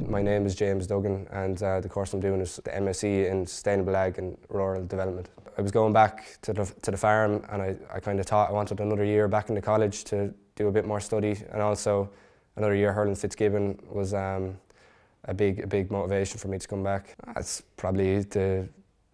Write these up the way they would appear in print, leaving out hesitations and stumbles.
My name is James Duggan, and the course I'm doing is the MSc in Sustainable Ag and Rural Development. I was going back to the farm, and I kind of thought I wanted another year back in the college to do a bit more study, and also another year hurling Fitzgibbon was a big motivation for me to come back. That's probably the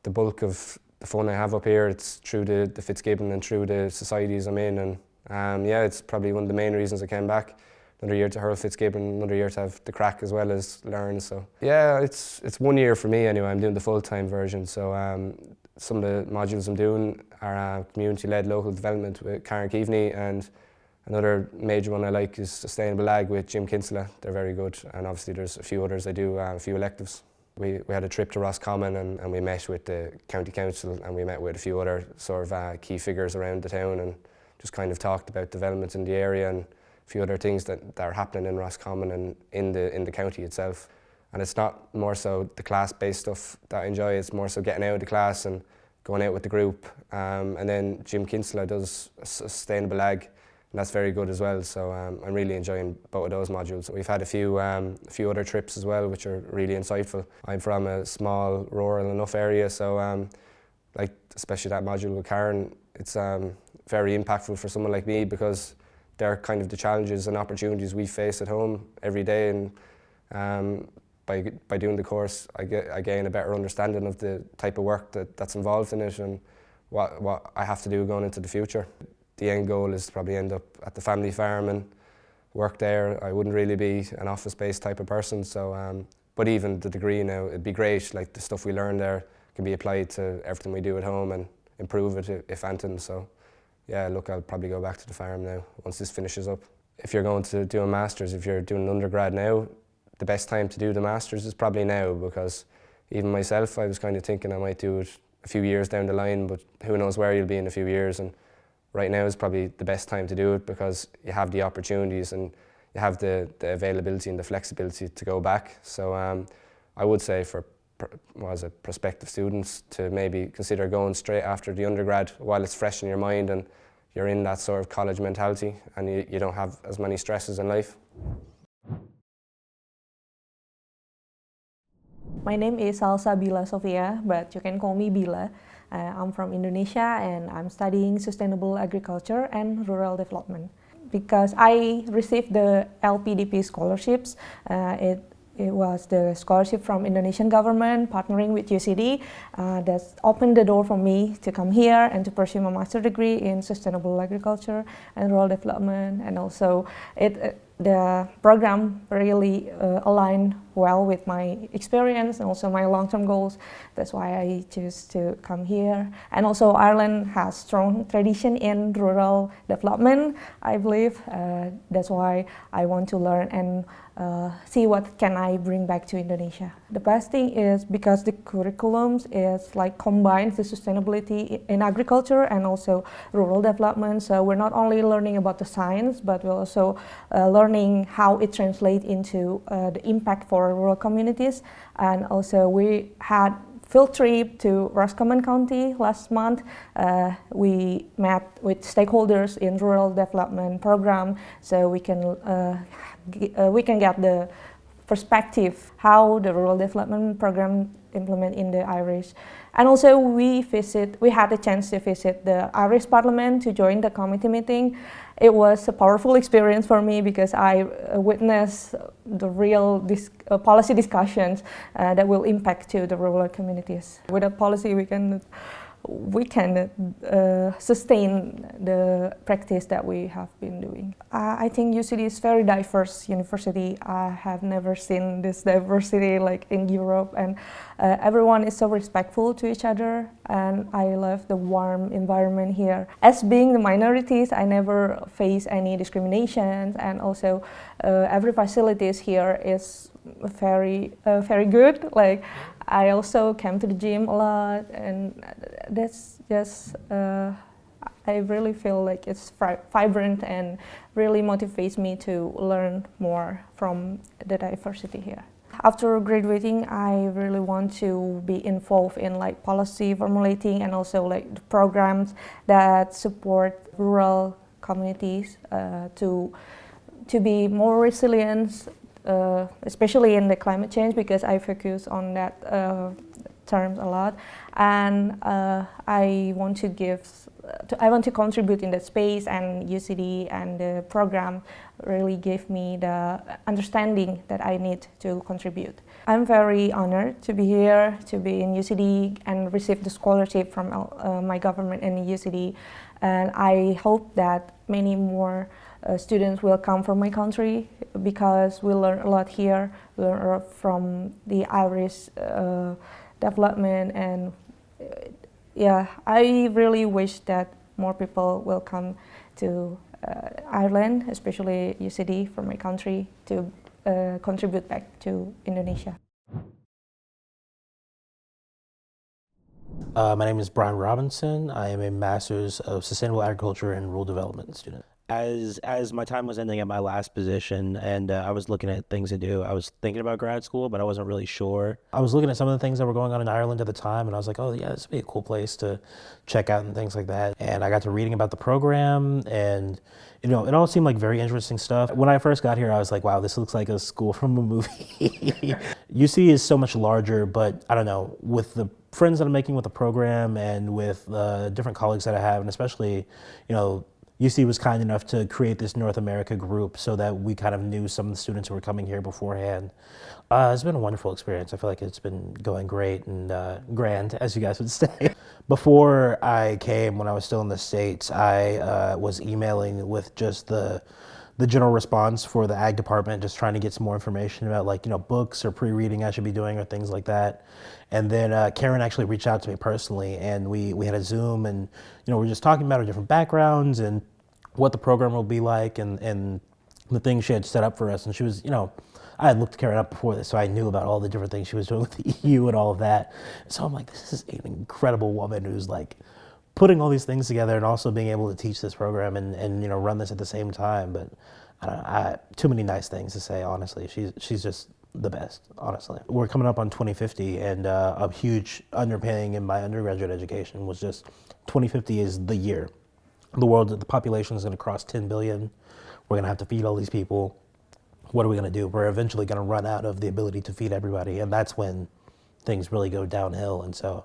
bulk of the fun I have up here. It's through the Fitzgibbon and through the societies I'm in, and yeah, it's probably one of the main reasons I came back. Another year to hurl Fitzgibbon, another year to have the crack as well as learn. So yeah, it's 1 year for me anyway. I'm doing the full-time version. So some of the modules I'm doing are community-led local development with Karen Keaveney, and another major one I like is Sustainable Ag with Jim Kinsella. They're very good, and obviously there's a few others I do, a few electives. We had a trip to Roscommon, and we met with the County Council, and we met with a few other sort of key figures around the town, and just kind of talked about developments in the area and a few other things that are happening in Roscommon and in the county itself. And it's not more so the class-based stuff that I enjoy, it's more so getting out of the class and going out with the group. And then Jim Kinsella does Sustainable Ag, and that's very good as well. So I'm really enjoying both of those modules. We've had a few other trips as well, which are really insightful. I'm from a small, rural enough area, so like especially that module with Karen, it's very impactful for someone like me, because they're kind of the challenges and opportunities we face at home every day, and by doing the course, I gain a better understanding of the type of work that's involved in it and what I have to do going into the future. The end goal is to probably end up at the family farm and work there. I wouldn't really be an office-based type of person, so but even the degree now, it'd be great. Like the stuff we learn there can be applied to everything we do at home and improve it if anything. So yeah, look, I'll probably go back to the farm now once this finishes up. If you're going to do a master's, if you're doing an undergrad now, the best time to do the master's is probably now, because even myself, I was kind of thinking I might do it a few years down the line, but who knows where you'll be in a few years. And right now is probably the best time to do it, because you have the opportunities and you have the availability and the flexibility to go back. So I would say for prospective students to maybe consider going straight after the undergrad while it's fresh in your mind and you're in that sort of college mentality and you don't have as many stresses in life. My name is Salsabila Shofia, but you can call me Bila. I'm from Indonesia and I'm studying sustainable agriculture and rural development. Because I received the LPDP scholarships, it was the scholarship from Indonesian government partnering with UCD that opened the door for me to come here and to pursue my master's degree in sustainable agriculture and rural development. And also the program really aligned well with my experience and also my long-term goals. That's why I choose to come here. And also Ireland has strong tradition in rural development, I believe. That's why I want to learn and see what can I bring back to Indonesia. The best thing is because the curriculums is like combines the sustainability in agriculture and also rural development. So we're not only learning about the science, but we're also learning how it translates into the impact for rural communities. And also we had field trip to Roscommon County last month. We met with stakeholders in rural development program, so we can get the perspective how the rural development program implement in the Irish. And also we had a chance to visit the Irish Parliament to join the committee meeting. It was a powerful experience for me because I witnessed the real policy discussions that will impact to the rural communities. With a policy we can sustain the practice that we have been doing. I think UCD is very diverse university. I have never seen this diversity like in Europe, and everyone is so respectful to each other, and I love the warm environment here. As being the minorities, I never face any discrimination, and also every facilities here is very good. Like I also came to the gym a lot, and that's just I really feel like it's vibrant and really motivates me to learn more from the diversity here. After graduating, I really want to be involved in like policy formulating and also like the programs that support rural communities to be more resilient especially in the climate change, because I focus on that terms a lot, and I want to I want to contribute in that space, and UCD and the program really gave me the understanding that I need to contribute. I'm very honored to be here, to be in UCD and receive the scholarship from my government and UCD, and I hope that many more students will come from my country, because we learn a lot here, we learn a lot from the Irish development, and yeah, I really wish that more people will come to Ireland, especially UCD from my country, to contribute back to Indonesia. My name is Bryan Robinson. I am a Master's of Sustainable Agriculture and Rural Development student. As my time was ending at my last position and I was looking at things to do, I was thinking about grad school, but I wasn't really sure. I was looking at some of the things that were going on in Ireland at the time, and I was like, oh yeah, this would be a cool place to check out and things like that. And I got to reading about the program, and it all seemed like very interesting stuff. When I first got here, I was like, wow, this looks like a school from a movie. UC is so much larger, but I don't know, with the friends that I'm making with the program and with different colleagues that I have, and especially, UC was kind enough to create this North America group so that we kind of knew some of the students who were coming here beforehand. It's been a wonderful experience. I feel like it's been going great and grand, as you guys would say. Before I came, when I was still in the States, I was emailing with just the general response for the ag department, just trying to get some more information about books or pre-reading I should be doing or things like that. And then Karen actually reached out to me personally, and we had a Zoom, and we're just talking about our different backgrounds and what the program will be like, and the things she had set up for us. And she was, I had looked Karen up before this, so I knew about all the different things she was doing with the EU and all of that. So I'm like, this is an incredible woman who's like putting all these things together and also being able to teach this program and run this at the same time. But I too many nice things to say, honestly. She's just the best, honestly. We're coming up on 2050, and a huge underpinning in my undergraduate education was just 2050 is the year. The population is going to cross 10 billion. We're going to have to feed all these people. What are we going to do? We're eventually going to run out of the ability to feed everybody, and that's when things really go downhill. And so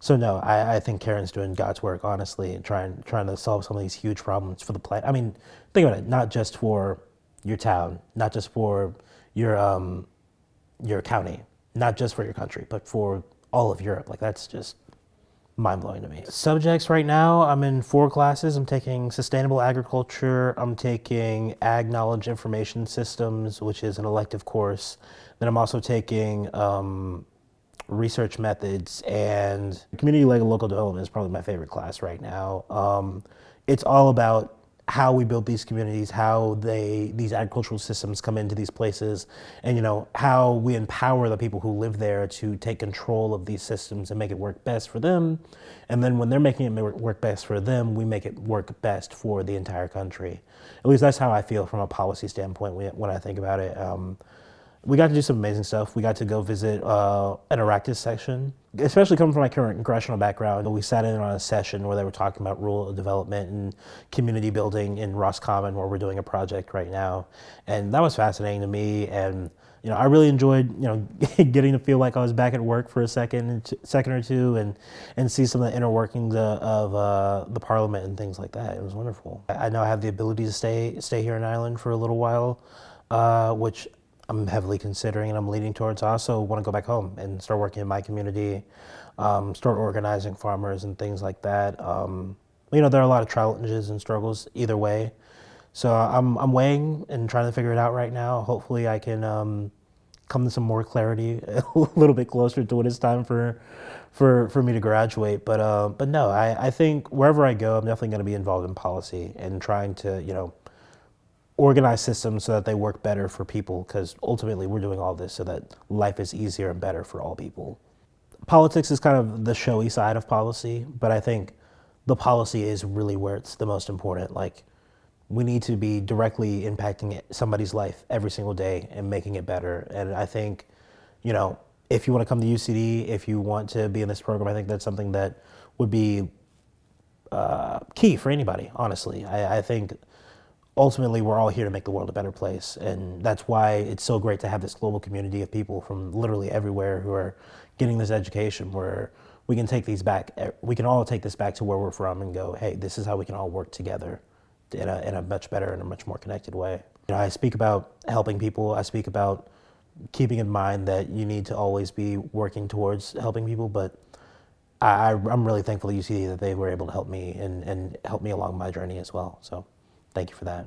no, I think Karen's doing God's work, honestly, and trying to solve some of these huge problems for the planet. I mean, think about it, not just for your town, not just for your county, not just for your country, but for all of Europe. Like, that's just mind-blowing to me. Subjects right now, I'm in 4 classes. I'm taking Sustainable Agriculture, I'm taking Ag Knowledge Information Systems, which is an elective course. Then I'm also taking Research Methods, and Community-Led Local Development is probably my favorite class right now. It's all about how we build these communities, how these agricultural systems come into these places, and how we empower the people who live there to take control of these systems and make it work best for them. And then when they're making it work best for them, we make it work best for the entire country. At least that's how I feel from a policy standpoint when I think about it. We got to do some amazing stuff. We got to go visit an Aractis section, especially coming from my current congressional background. We sat in on a session where they were talking about rural development and community building in Roscommon, where we're doing a project right now. And that was fascinating to me. And I really enjoyed getting to feel like I was back at work for a second or two, and see some of the inner workings of the parliament and things like that. It was wonderful. I now have the ability to stay here in Ireland for a little while, which I'm heavily considering, and I'm leaning towards. I also want to go back home and start working in my community, start organizing farmers and things like that. There are a lot of challenges and struggles either way. So I'm weighing and trying to figure it out right now. Hopefully I can come to some more clarity a little bit closer to when it's time for me to graduate. But no, I think wherever I go, I'm definitely going to be involved in policy and trying to, organize systems so that they work better for people, because ultimately we're doing all this so that life is easier and better for all people. Politics is kind of the showy side of policy, but I think the policy is really where it's the most important. Like, we need to be directly impacting somebody's life every single day and making it better. And I think, if you want to come to UCD, if you want to be in this program, I think that's something that would be key for anybody, honestly. I think ultimately we're all here to make the world a better place, and that's why it's so great to have this global community of people from literally everywhere who are getting this education where we can take these back, we can all take this back to where we're from and go, hey, this is how we can all work together in a much better and a much more connected way. You know, I speak about helping people, I speak about keeping in mind that you need to always be working towards helping people, but I'm really thankful to UCD that they were able to help me and help me along my journey as well. So thank you for that.